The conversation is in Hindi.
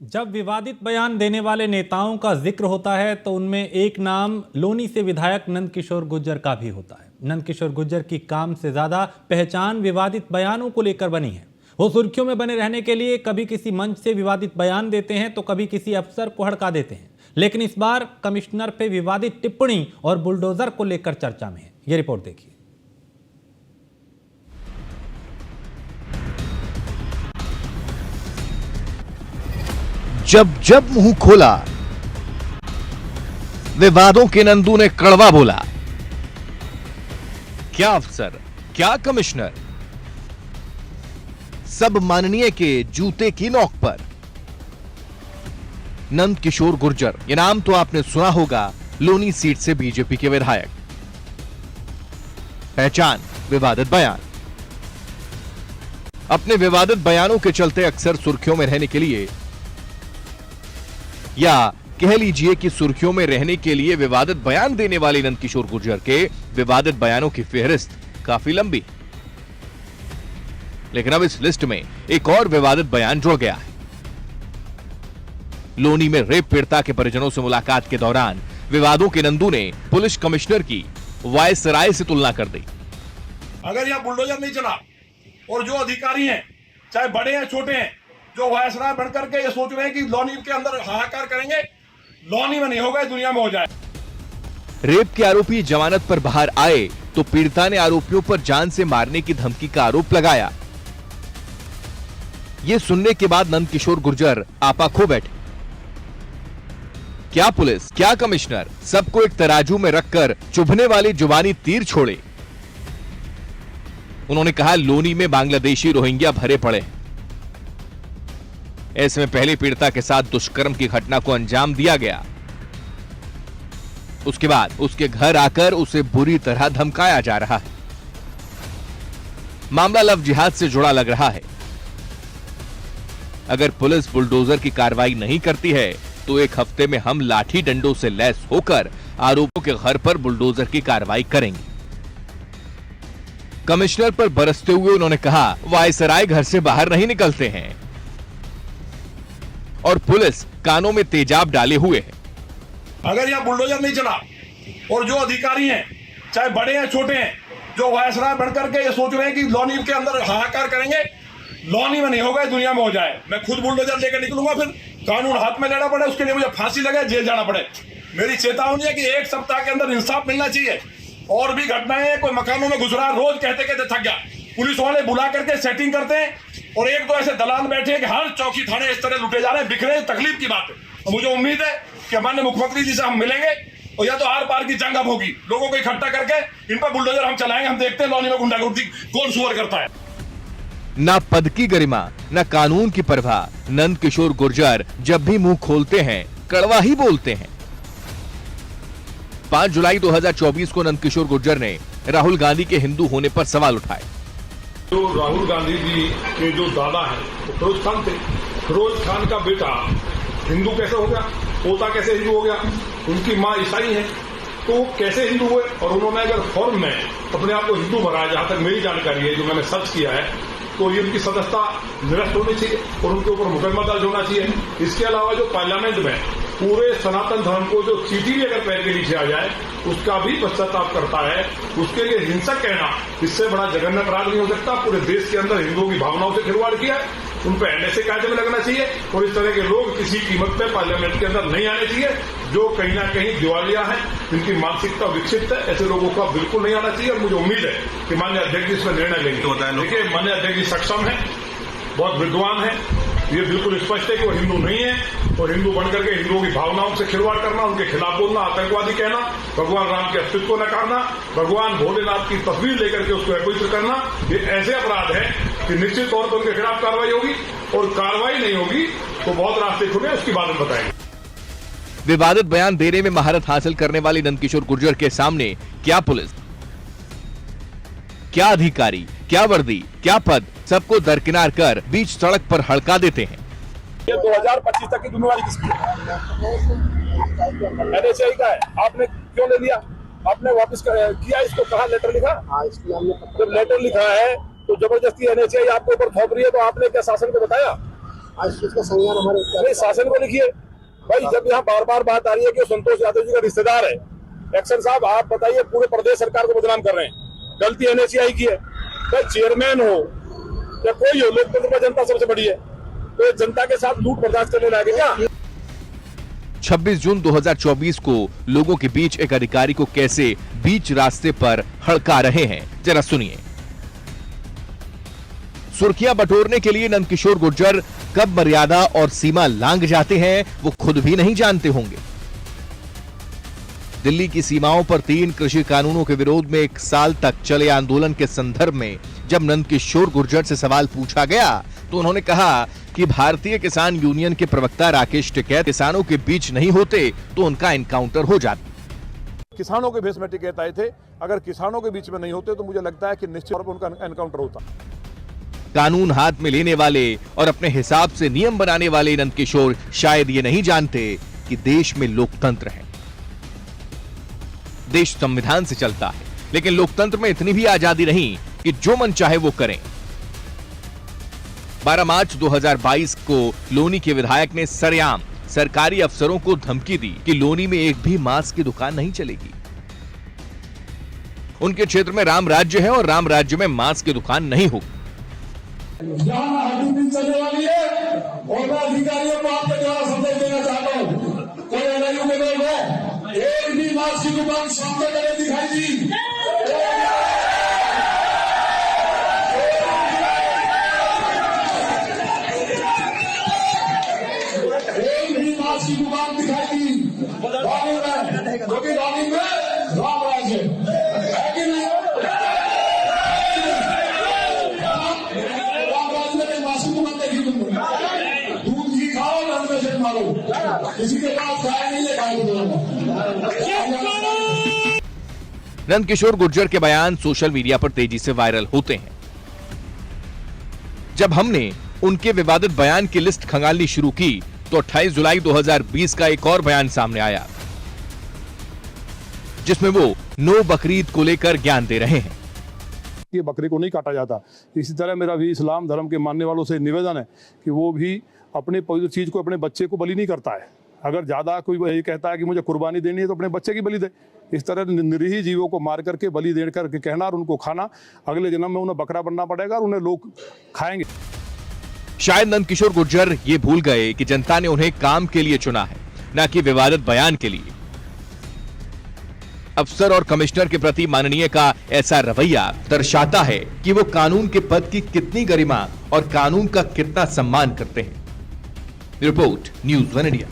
जब विवादित बयान देने वाले नेताओं का जिक्र होता है तो उनमें एक नाम लोनी से विधायक नंदकिशोर गुर्जर का भी होता है। नंदकिशोर गुर्जर की काम से ज्यादा पहचान विवादित बयानों को लेकर बनी है। वो सुर्खियों में बने रहने के लिए कभी किसी मंच से विवादित बयान देते हैं तो कभी किसी अफसर को हड़का देते हैं, लेकिन इस बार कमिश्नर पे विवादित टिप्पणी और बुलडोजर को लेकर चर्चा में है। ये रिपोर्ट देखिए। जब जब मुंह खोला विवादों के नंदू ने कड़वा बोला। क्या अफसर, क्या कमिश्नर, सब माननीय के जूते की नोक पर। नंदकिशोर गुर्जर, ये नाम तो आपने सुना होगा, लोनी सीट से बीजेपी के विधायक। पहचान विवादित बयान। अपने विवादित बयानों के चलते अक्सर सुर्खियों में रहने के लिए, या कह लीजिए कि सुर्खियों में रहने के लिए विवादित बयान देने वाले नंदकिशोर गुर्जर के विवादित बयानों की फेहरिस्त काफी लंबी। लेकिन अब इस लिस्ट में एक और विवादित बयान जुड़ गया है। लोनी में रेप पीड़िता के परिजनों से मुलाकात के दौरान विवादों के नंदू ने पुलिस कमिश्नर की वायसराय से तुलना कर दी। अगर यहां बुलडोजर नहीं चला और जो अधिकारी हैं, चाहे बड़े हैं छोटे हैं, जो वायसराय बनकर के ये सोच रहे हैं कि लोनी के अंदर हाहाकार करेंगे, लोनी में नहीं होगा, दुनिया में हो जाए। रेप के आरोपी जमानत पर बाहर आए तो पीड़िता ने आरोपियों पर जान से मारने की धमकी का आरोप लगाया। यह सुनने के बाद नंदकिशोर गुर्जर आपा खो बैठे। क्या पुलिस, क्या कमिश्नर, सबको एक तराजू में रखकर चुभने वाली जुबानी तीर छोड़े। उन्होंने कहा, लोनी में बांग्लादेशी रोहिंग्या भरे पड़े। ऐसे में पहली पीड़िता के साथ दुष्कर्म की घटना को अंजाम दिया गया। उसके बाद उसके घर आकर उसे बुरी तरह धमकाया जा रहा है। मामला लव जिहाद से जुड़ा लग रहा है। अगर पुलिस बुलडोजर की कार्रवाई नहीं करती है तो एक हफ्ते में हम लाठी डंडों से लैस होकर आरोपियों के घर पर बुलडोजर की कार्रवाई करेंगे। कमिश्नर पर बरसते हुए उन्होंने कहा, वायसराय घर से बाहर नहीं निकलते हैं और पुलिस कानों में तेजाब डाले हुए है। अगर यहां बुलडोजर नहीं चला और जो अधिकारी हैं, चाहे बड़े हैं छोटे हैं, जो वायसराय बनकर के ये सोच रहे हैं कि लोनी के अंदर हाहाकार करेंगे, लोनी में नहीं होगा, दुनिया में हो जाए। मैं खुद बुलडोजर लेकर निकलूंगा, फिर कानून हाथ में लेना पड़े, उसके लिए मुझे फांसी लगे, जेल जाना पड़े। मेरी चेतावनी है कि एक सप्ताह के अंदर इंसाफ मिलना चाहिए। और भी घटनाएं हैं, कोई मकानों में घुस रहा, रोज कहते कहते थक गया, पुलिस वाले बुला करके सेटिंग करते हैं और एक दो ऐसे दलाल बैठे हैं कि हर चौकी थाने इस तरह लुटे जा रहे हैं, बिखरे। तकलीफ की बात है। और मुझे उम्मीद है कि हमारे मुख्यमंत्री जी से हम मिलेंगे और या तो आर पार की जंग अब होगी, लोगों को इकट्ठा करके इन पर बुलडोजर हम चलाएंगे। हम देखते हैं लोनी में गुंडागर्दी कौन सुअर करता है। ना पद की गरिमा, ना कानून की परवाह, नंदकिशोर गुर्जर जब भी मुंह खोलते हैं कड़वा ही बोलते हैं। 5 जुलाई 2024 को नंदकिशोर गुर्जर ने राहुल गांधी के हिंदू होने पर सवाल उठाए। जो राहुल गांधी जी के जो दादा हैं वो फिरोज खान थे। फिरोज खान का बेटा हिंदू कैसे हो गया, पोता कैसे हिंदू हो गया, उनकी मां ईसाई है, तो कैसे हिंदू हुए। और उन्होंने अगर फॉर्म में अपने आप को हिंदू भरा, जहां तक मेरी जानकारी है, जो मैंने सर्च किया है, तो ये उनकी सदस्यता निरस्त होनी चाहिए और उनके ऊपर मुकदमा दर्ज होना चाहिए। इसके अलावा जो पार्लियामेंट में पूरे सनातन धर्म को जो चीटी भी अगर पैर के नीचे आ जाए उसका भी पश्चाताप करता है, उसके लिए हिंसक कहना, इससे बड़ा जघन्य अपराध नहीं हो सकता। पूरे देश के अंदर हिंदुओं की भावनाओं से खिलवाड़ किया है, उन पर एनएसए कायदे में लगना चाहिए और इस तरह के लोग किसी कीमत पे पार्लियामेंट के अंदर नहीं आने चाहिए। जो कहीं ना कहीं दिवालिया है, जिनकी मानसिकता विकसित है, ऐसे लोगों का बिल्कुल नहीं आना चाहिए। और मुझे उम्मीद है कि माननीय अध्यक्ष जी इसमें निर्णय लेंगे। देखिए, माननीय अध्यक्ष जी सक्षम है, बहुत विद्वान है, ये बिल्कुल स्पष्ट है कि वो हिंदू नहीं है और हिंदू बनकर के हिंदुओं की भावनाओं से खिलवाड़ करना, उनके खिलाफ बोलना, आतंकवादी कहना, भगवान राम के अस्तित्व को नकारना, भगवान भोलेनाथ की तस्वीर लेकर के उसको अपवित्र करना, ये ऐसे अपराध है कि निश्चित तौर पर उनके खिलाफ कार्रवाई होगी और कार्रवाई नहीं होगी तो बहुत रास्ते खुले, उसकी बात हम बताएंगे। विवादित बयान देने में महारत हासिल करने वाली नंदकिशोर गुर्जर के सामने क्या पुलिस, क्या अधिकारी, क्या वर्दी, क्या पद, सबको दरकिनार कर बीच सड़क पर हड़का देते हैं। ये 2025 तक की जिम्मेवारी किसकी है? एनएचआई का है। आपने क्यों ले लिया? आपने वापस किया इसको? कहा लेटर लिखा? जब लेटर लिखा है तो जबरदस्ती एनएचआई आपके ऊपर थोप रही है, तो आपने क्या शासन को बताया? आज इस चीज का संज्ञान हमारे नहीं, शासन को लिखिए भाई। जब यहाँ बार बार बात आ रही है कि संतोष यादव जी का रिश्तेदार है, एक्शन साहब आप बताइए, पूरे प्रदेश सरकार को बदनाम कर रहे हैं। गलती NHAI की है, चाहे चेयरमैन हो या कोई हो, लोकतंत्र में जनता सबसे बड़ी है, तो जनता के साथ लूट बर्दाश्त करने लायक है क्या? 26 जून 2024 को लोगों के बीच एक अधिकारी को कैसे बीच रास्ते पर हड़का रहे हैं, जरा सुनिए। सुर्खियां बटोरने के लिए नंदकिशोर गुर्जर कब मर्यादा और सीमा लांघ जाते हैं वो खुद भी नहीं जानते होंगे। दिल्ली की सीमाओं पर 3 कृषि कानूनों के विरोध में 1 साल तक चले आंदोलन के संदर्भ में जब नंदकिशोर गुर्जर से सवाल पूछा गया तो उन्होंने कहा कि भारतीय किसान यूनियन के प्रवक्ता राकेश टिकैत किसानों के बीच नहीं होते तो उनका एनकाउंटर हो जाता। किसानों के भेष में टिकैत आए थे, अगर किसानों के बीच में नहीं होते तो मुझे लगता है कि निश्चित तौर पर उनका एनकाउंटर होता। कानून हाथ में लेने वाले और अपने हिसाब से नियम बनाने वाले नंदकिशोर शायद ये नहीं जानते कि देश में लोकतंत्र है। देश संविधान से चलता है, लेकिन लोकतंत्र में इतनी भी आजादी नहीं कि जो मन चाहे वो करें। 12 मार्च 2022 को लोनी के विधायक ने सरेआम सरकारी अफसरों को धमकी दी कि लोनी में एक भी मांस की दुकान नहीं चलेगी। उनके क्षेत्र में राम राज्य है और राम राज्य में मांस की दुकान नहीं होगी। यहाँ हड्डी चलने वाली है और मैं अधिकारियों को आपके द्वारा संदेश देना चाहता हूँ, कोई एलआईयू के लोग हो, एक भी मांस की दुकान सामने करे दिखाई दी, एक भी मांस की दुकान दिखाई दी रानी में, क्योंकि रानी में राम राज्य है कि नहीं? दूध की खाओ, नल में से मारो, किसी के पास गाय नहीं है, गाय को नंदकिशोर गुर्जर के बयान सोशल मीडिया पर तेजी से वायरल होते हैं। जब हमने उनके विवादित बयान की लिस्ट खंगालनी शुरू की तो 28 जुलाई 2020 का एक और बयान सामने आया जिसमें वो नो बकरीद को लेकर ज्ञान दे रहे हैं। ये बकरे को नहीं काटा जाता। इसी तरह मेरा भी इस्लाम धर्म के मानने वालों से निवेदन है कि वो भी अपने पवित्र चीज को, अपने बच्चे को बलि नहीं करता है। अगर ज्यादा कोई ये कहता है कि मुझे कुर्बानी देनी है तो अपने बच्चे की बलि दे। इस तरह निरीह जीवों को मार करके बलि दे करके कहना और उनको खाना, अगले जन्म में उन्हें बकरा बनना पड़ेगा और उन्हें लोग खाएंगे। शायद नंदकिशोर गुर्जर ये भूल गए कि जनता ने उन्हें काम के लिए चुना है, न कि विवादित बयान के लिए। अफसर और कमिश्नर के प्रति माननीय का ऐसा रवैया दर्शाता है कि वो कानून के पद की कितनी गरिमा और कानून का कितना सम्मान करते हैं। Report news 1 India.